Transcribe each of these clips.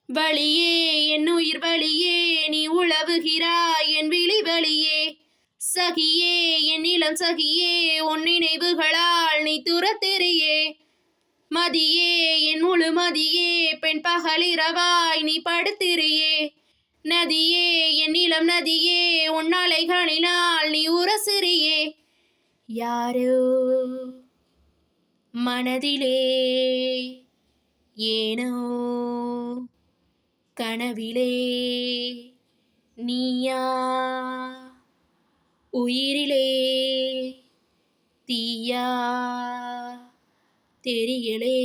வழியே என் உயிர் வழியே நீ உழவுகிறாய் என் விழி வழியே. சகியே என் இளம் சகியே உன் நினைவுகளால் நீ துரத்தெறியே. மதியே என் முழு மதியே பெண் பகலிரவாய் நீ படுத்திரியே. நதியே என் இளம் நதியே உன் அலைகளினால் நீ உரசிறியே. யாரோ மனதிலே ஏனோ கனவிலே நீயா, உயிரிலே தீயா தெரியலே.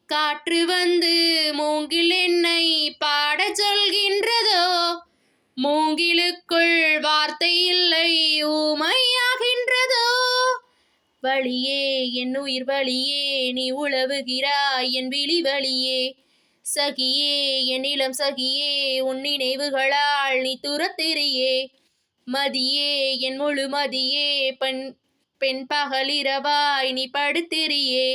காற்று வந்து மூங்கில் என்னை பாடச் சொல்கின்றதோ, மூங்கிலுக்குள் வார்த்தை இல்லை ஊமையாகின்றதோ. வழியே என் உயிர் வழியே நீ உழவுகிறாய் என் விழி வழியே. சகியே என் இளம் சகியே உன் நினைவுகளால் நீ துரத்தெறியே. மதியே என் முழு மதியே பெண் பகலிரவாய் நீ படுத்திரியே.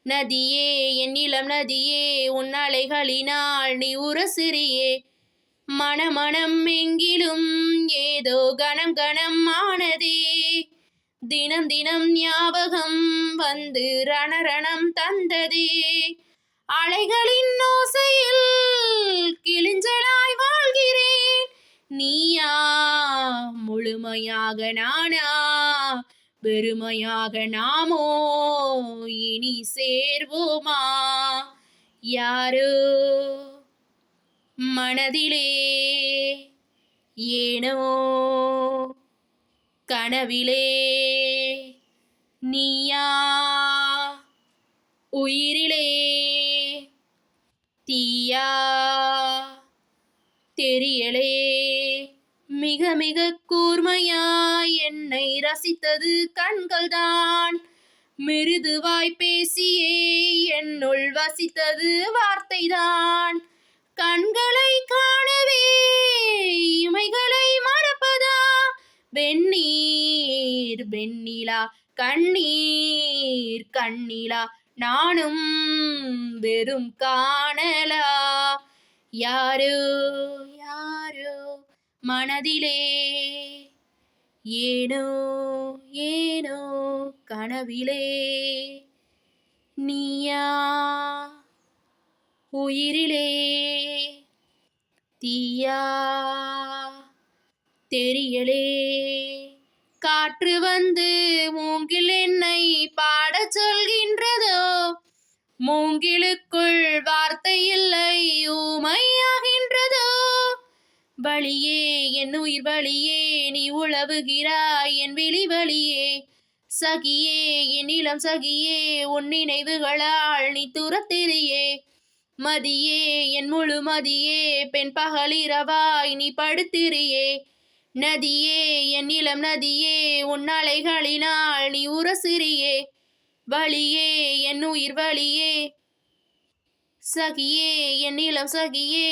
நதியே என் இளம் நதியே உன் அலைகளினால் நீ உரசிறியே. மனமனம் எங்கிலும் ஏதோ கணம் கணம் ஆனதே. தினம் தினம் ஞாபகம் வந்து ரணரணம் தந்ததே. அலைகளின் ஓசையில் கிளிஞ்சலாய் வாழ்கிறேன். நீயா முழுமையாக நானா, வெறுமையாக நாமோ இனி சேர்வோமா. யாரோ மனதிலே ஏனோ கனவிலே நீயா, உயிரிலே தீயா தெரியலே. மிக மிக கூர்மையாய் என்னை ரசித்தது கண்கள்தான். மிருதுவாய் பேசியே என்னுள் வசித்தது வார்த்தைதான். கண்களை காணவே இமைகளை மறப்பதா. வெந்நீர் வெண்ணிலா கண்ணீர் கண்ணிலா நானும் வெறும் காணலா. யாரோ யாரோ மனதிலே ஏனோ ஏனோ கனவிலே நீயா, உயிரிலே தீயா தெரியலே. காற்று வந்து மூங்கில் என்னை பாடச் சொல்கின்றதோ, மூங்கிலுக்குள் வார்த்தை இல்லை ஊமையாகின்றதோ. வழியே என் உயிர் வழியே நீ உழவுகிறாய் என் விழி வழியே. சகியே என் இளம் சகியே உன் நினைவுகளால் நீ துரத்தெறியே. மதியே என் முழு மதியே பெண் பகலிரவாய் நீ படுத்திரியே. நதியே என் இளம் நதியே உன் அலைகளினால் நீ உரசிறியே. வழியே என் உயிர் வழியே. சகியே என் இளம் சகியே